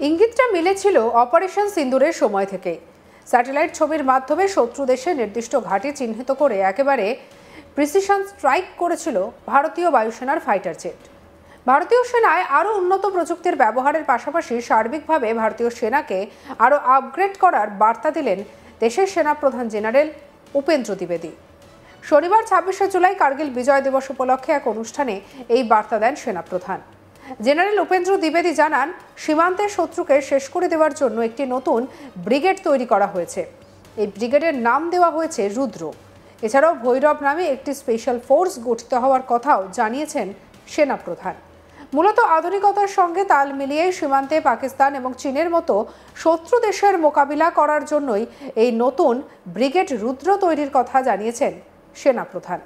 ইঙ্গিতটা মিলেছিল operation সিন্দুরের সময় থেকে। Satellite ছবির মাধ্যমে শত্রু দেশে নির্দিষ্ট ঘাঁটি চিহ্নিত করে একেবারে প্রিসিশন স্ট্রাইক করেছিল ভারতীয় বায়ুসেনার ফাইটার জেট। ভারতীয় সেনায় আরও উন্নত প্রযুক্তির ব্যবহারের পাশাপাশি সার্বিকভাবে ভারতীয় সেনাকে আরও আপগ্রেড করার বার্তা দিলেন দেশের সেনাপ্রধান জেনারেল উপেন্দ্র দ্বিবেদী। শনিবার ২৬শে জুলাই কার্গিল বিজয় দিবস উপলক্ষে এক অনুষ্ঠানে এই বার্তা দেন সেনাপ্রধান। জেনারেল উপেন্দ্র দ্বিবেদী জানান, সীমান্তের শত্রুকে শেষ করে দেওয়ার জন্য একটি নতুন ব্রিগেড তৈরি করা হয়েছে। এই ব্রিগেডের নাম দেওয়া হয়েছে রুদ্র। এছাড়াও ভৈরব নামে একটি স্পেশাল ফোর্স গঠিত হওয়ার কথাও জানিয়েছেন সেনাপ্রধান। মূলত আধুনিকতার সঙ্গে তাল মিলিয়ে সীমান্তে পাকিস্তান এবং চীনের মতো শত্রু দেশের মোকাবিলা করার জন্যই এই নতুন ব্রিগেড রুদ্র তৈরির কথা জানিয়েছেন সেনাপ্রধান।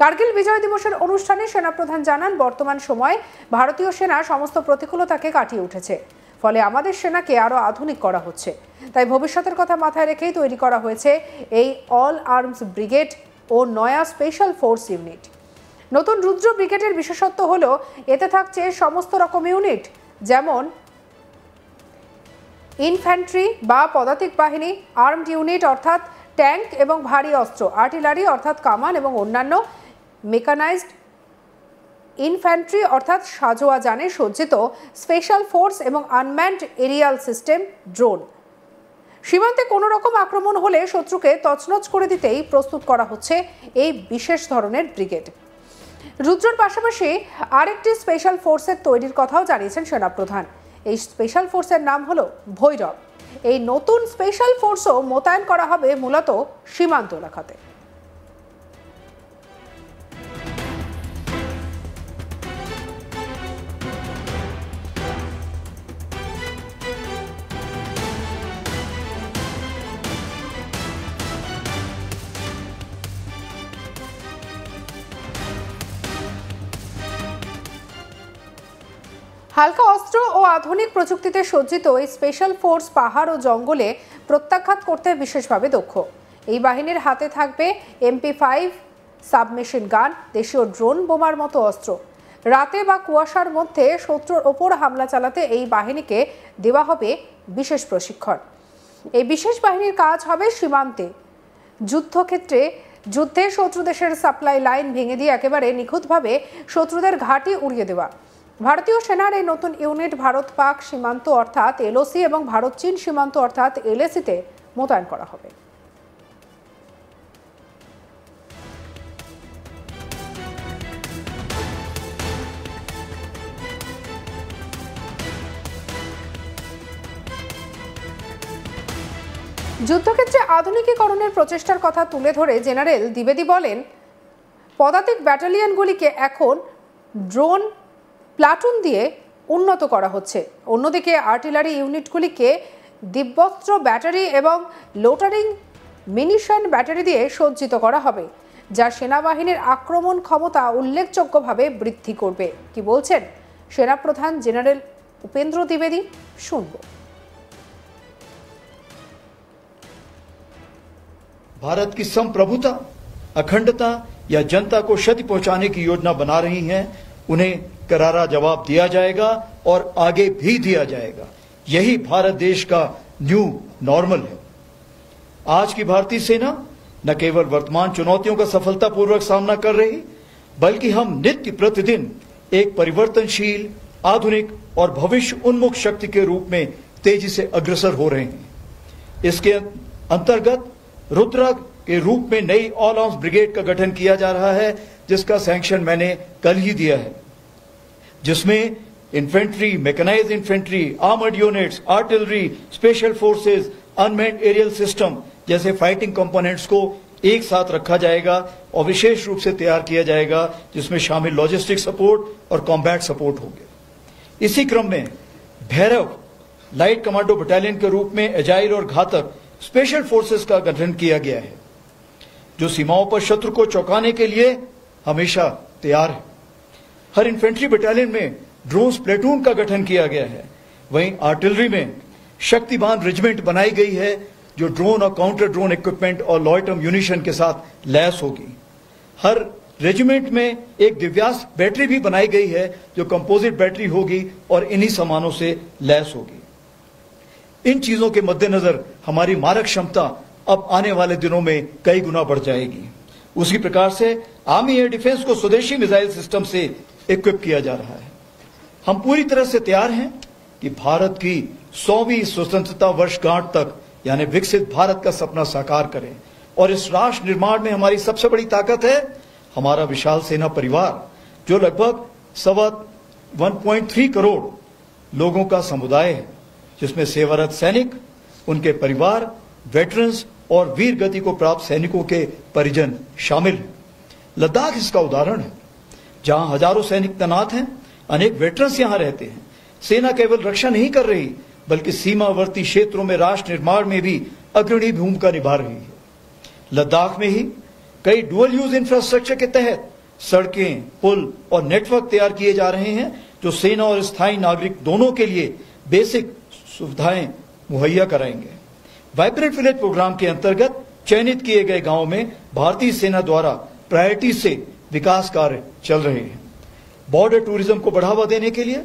কার্গিল বিজয় দিবসের অনুষ্ঠানে সেনাপ্রধান জানান, বর্তমান সময়ে ভারতীয় সেনা সমস্ত প্রতিকূলতাকে কাটিয়ে উঠেছে, ফলে আমাদের সেনাকে আরও আধুনিক করা হচ্ছে। তাই ভবিষ্যতের কথা মাথায় রেখেই তৈরি করা হয়েছে এই অল আর্মস ব্রিগেড ও নয়া স্পেশাল ফোর্স ইউনিট। নতুন রুদ্র ব্রিগেডের বিশেষত্ব হলো এতে থাকছে সমস্ত রকম ইউনিট, যেমন ইনফ্যান্ট্রি বা পদাতিক বাহিনী, আর্মড ইউনিট অর্থাৎ ট্যাঙ্ক এবং ভারী অস্ত্র, আর্টিলারি অর্থাৎ কামান এবং অন্যান্য মেকানাইজড ইনফ্যান্ট্রি অর্থাৎ সাজোয়া যানে সজ্জিত স্পেশাল ফোর্স এবং আনম্যান্ড এরিয়াল সিস্টেম ড্রোন। সীমান্তে কোনো রকম আক্রমণ হলে শত্রুকে তছনছ করে দিতেই প্রস্তুত করা হচ্ছে এই বিশেষ ধরনের ব্রিগেড। রুদ্রর পাশাপাশি আরেকটি স্পেশাল ফোর্সের তৈরির কথাও জানিয়েছেন সেনাপ্রধান। এই স্পেশাল ফোর্সের নাম হলো ভৈরব। এই নতুন স্পেশাল ফোর্সও মোতায়েন করা হবে মূলত সীমান্ত এলাকাতে। হালকা অস্ত্র ও আধুনিক প্রযুক্তিতে সজ্জিত এই স্পেশাল ফোর্স পাহাড় ও জঙ্গলে প্রত্যাঘাত করতে বিশেষভাবে দক্ষ। এই বাহিনীর হাতে থাকবে MP5 সাবমেশিন গান, দেশীয় ড্রোন বোমার মতো অস্ত্র। রাতে বা কুয়াশার মধ্যে শত্রুর ওপর হামলা চালাতে এই বাহিনীকে দেওয়া হবে বিশেষ প্রশিক্ষণ। এই বিশেষ বাহিনীর কাজ হবে সীমান্তে যুদ্ধে শত্রু দেশের সাপ্লাই লাইন ভেঙে দিয়ে একেবারে নিখুঁতভাবে শত্রুদের ঘাঁটি উড়িয়ে দেওয়া। ভারতীয় সেনার এই নতুন ইউনিট ভারত পাক সীমান্ত অর্থাৎ LOC এবং ভারত চীন সীমান্ত অর্থাৎ LAC-তে মোতায়েন করা হবে। যুদ্ধক্ষেত্রে আধুনিকীকরণের প্রচেষ্টার কথা তুলে ধরে জেনারেল দ্বিবেদী বলেন, পদাতিক ব্যাটালিয়নগুলিকে এখন ড্রোন প্লাটুন দিয়ে উন্নত করা হচ্ছে। অন্যদিকে আর্টিলারি ইউনিটগুলিকে দিব্যস্ত্র ব্যাটারি এবং লোটারিং মিনিশন ব্যাটারি দিয়ে সজ্জিত করা হবে, যা সেনাবাহিনীর আক্রমণ ক্ষমতা উল্লেখযোগ্যভাবে বৃদ্ধি করবে। কি বলছেন সেনাপ্রধান জেনারেল উপেন্দ্র দ্বিবেদী, শুনব। भारत की संप्रभुता, अखंडता या जनता को क्षति पहुंचाने की योजना बना रही हैं, उन्हें करारा जवाब दिया जाएगा और आगे भी दिया जाएगा। यही भारत देश का न्यू नॉर्मल है। आज की भारतीय सेना न केवल वर्तमान चुनौतियों का सफलतापूर्वक सामना कर रही, बल्कि हम नित्य प्रतिदिन एक परिवर्तनशील, आधुनिक और भविष्य उन्मुख शक्ति के रूप में तेजी से अग्रसर हो रहे हैं। इसके अंतर्गत रुद्र के रूप में नई ऑल आर्म्स ब्रिगेड का गठन किया जा रहा है, जिसका सैंक्शन मैंने कल ही दिया है, जिसमें infantry, mechanised infantry, armoured units, artillery, special forces, unmanned aerial system जैसे फाइटिंग कंपोनेंट्स को एक साथ रखा जाएगा और विशेष रूप से तैयार किया जाएगा, जिसमें शामिल लॉजिस्टिक सपोर्ट और कॉम्बैट सपोर्ट होंगे। इसी क्रम में भैरव लाइट कमांडो बटालियन के रूप में एजाइल और घातक स्पेशल फोर्सेस का गठन किया गया है, जो सीमाओं पर शत्रु को चौंकाने के लिए हमेशा तैयार है। हर इन्फेंट्री बटालियन में ड्रोन्स प्लेटून का गठन किया गया है। वहीं आर्टिलरी में शक्तिमान रेजिमेंट बनाई गई है, जो ड्रोन और काउंटर ड्रोन इक्विपमेंट और लॉयटर म्यूनिशन के साथ लैस होगी। हर रेजिमेंट में एक दिव्यास्त्र बैटरी भी बनाई गई है, जो कंपोजिट बैटरी होगी और इन्हीं सामानों से लैस होगी। इन चीजों के मद्देनजर हमारी मारक क्षमता अब आने वाले दिनों में कई गुना बढ़ जाएगी। उसी प्रकार से आर्मी एयर डिफेंस को स्वदेशी मिसाइल सिस्टम से इक्विप किया जा रहा है। हम पूरी तरह से तैयार हैं कि भारत की 100वीं स्वतंत्रता वर्षगांठ तक यानी विकसित भारत का सपना साकार करें। और इस राष्ट्र निर्माण में हमारी सबसे बड़ी ताकत है हमारा विशाल सेना परिवार, जो लगभग 1.3 करोड़ लोगों का समुदाय है, जिसमें सेवारत सैनिक, उनके परिवार, वेटरन्स और वीर गति को प्राप्त सैनिकों के परिजन शामिल हैं। लद्दाख इसका उदाहरण है, जहां हजारों सैनिक तैनात हैं, अनेक वेटरन्स यहां रहते हैं। सेना केवल रक्षा नहीं कर रही, बल्कि सीमावर्ती क्षेत्रों में राष्ट्र निर्माण में भी अग्रणी भूमिका निभा रही है। लद्दाख में ही कई डुअल यूज इंफ्रास्ट्रक्चर के तहत सड़कें, पुल और नेटवर्क तैयार किए जा रहे हैं, जो सेना और स्थायी नागरिक दोनों के लिए बेसिक सुविधाएं मुहैया कराएंगे। वाइब्रेंट विलेज प्रोग्राम के अंतर्गत चयनित किए गए गांवों में भारतीय सेना द्वारा प्रायोरिटी से विकास कार्य चल रहे हैं। बॉर्डर टूरिज्म को बढ़ावा देने के लिए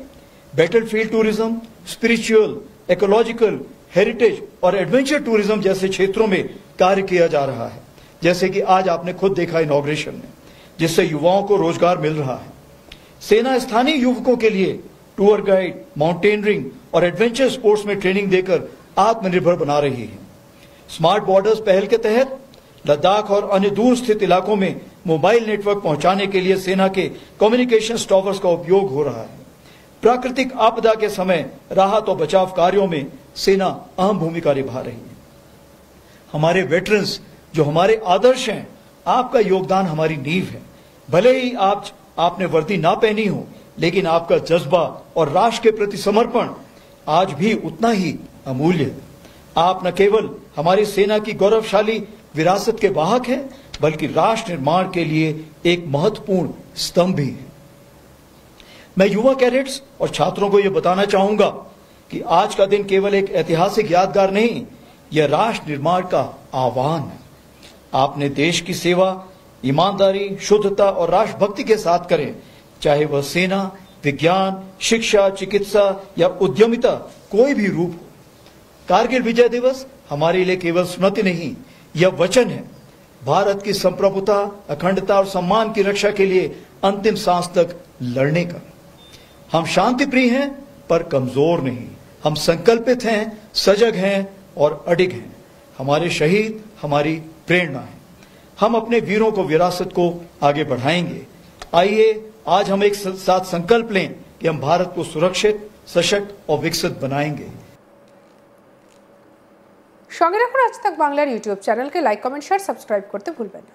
battlefield tourism, spiritual, ecological, heritage और एडवेंचर टूरिज्म जैसे क्षेत्रों में कार्य किया जा रहा है, जैसे कि आज आपने खुद देखा इनॉग्रेशन में, जिससे युवाओं को रोजगार मिल रहा है। सेना स्थानीय युवकों के लिए टूर गाइड, माउंटेनियरिंग और एडवेंचर स्पोर्ट्स में ट्रेनिंग देकर आत्मनिर्भर बना रही है। स्मार्ट बॉर्डर्स पहल के तहत लद्दाख और अन्य दूर स्थित इलाकों में मोबाइल नेटवर्क पहुंचाने के लिए सेना के कम्युनिकेशन टॉवर्स का उपयोग हो रहा है। प्राकृतिक आपदा के समय राहत और बचाव कार्यों में सेना अहम भूमिका निभा रही है। हमारे वेटरन्स जो हमारे आदर्श हैं, आपका योगदान हमारी नींव है। भले ही आपने वर्दी ना पहनी हो, लेकिन आपका जज्बा और राष्ट्र के प्रति समर्पण आज भी उतना ही अमूल्य है। आप न केवल हमारी सेना की गौरवशाली विरासत के वाहक हैं, बल्कि राष्ट्र निर्माण के लिए एक महत्वपूर्ण स्तंभ भी है। मैं युवा कैडेट्स और छात्रों को यह बताना चाहूंगा कि आज का दिन केवल एक ऐतिहासिक यादगार नहीं, यह राष्ट्र निर्माण का आह्वान है। आपने देश की सेवा ईमानदारी, शुद्धता और राष्ट्रभक्ति के साथ करें, चाहे वह सेना, विज्ञान, शिक्षा, चिकित्सा या उद्यमिता कोई भी रूप हो। कारगिल विजय दिवस हमारे लिए केवल स्मृति नहीं, यह वचन है भारत की संप्रभुता, अखंडता और सम्मान की रक्षा के लिए अंतिम सांस तक लड़ने का। हम शांति प्रिय हैं पर कमजोर नहीं। हम संकल्पित हैं, सजग हैं और अडिग हैं। हमारे शहीद हमारी प्रेरणा है। हम अपने वीरों को, विरासत को आगे बढ़ाएंगे। आइए आज हम एक साथ संकल्प लें कि हम भारत को सुरक्षित, सशक्त और विकसित बनाएंगे। সঙ্গে রাখুন আজ তাক বাংলার ইউটিউব চ্যানেলকে লাইক, কমেন্ট, শেয়ার, সাবস্ক্রাইব করতে ভুলবেন না।